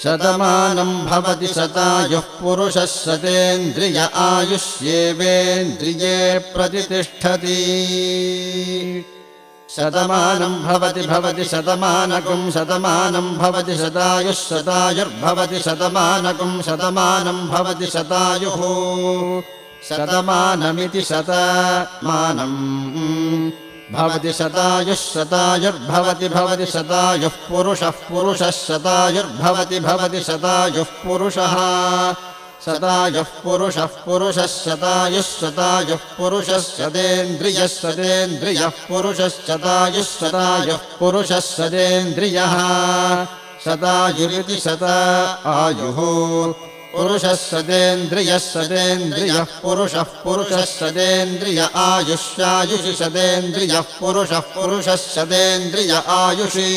शतमानं भवति शतायुः पुरुषः शतेन्द्रिय आयुष्येवेन्द्रिये प्रतिष्ठति शतमानं भवति शतमानकं शतमानं भवति शतायुः शतायुर्भवति शतमानकं शतमानं भवति शतायुः शतमानमिति शतमानं भवति शतायुः शतायुर्भवति भवति शतायुः पुरुषः पुरुषः शतायुर्भवति भवति शतायुः पुरुषः शतायुः पुरुषः पुरुषः शतायुः शतायुः पुरुषः शतेन्द्रियः शतेन्द्रियः पुरुषः शतायुः शतायुः पुरुषः शतेन्द्रियः शतायुरिति शतायुः पुरुषः शतेन्द्रियः शतेन्द्रियः पुरुषः पुरुषः शतेन्द्रिय आयुष्यायुषि शतेन्द्रियः पुरुषः पुरुषः शतेन्द्रिय आयुषि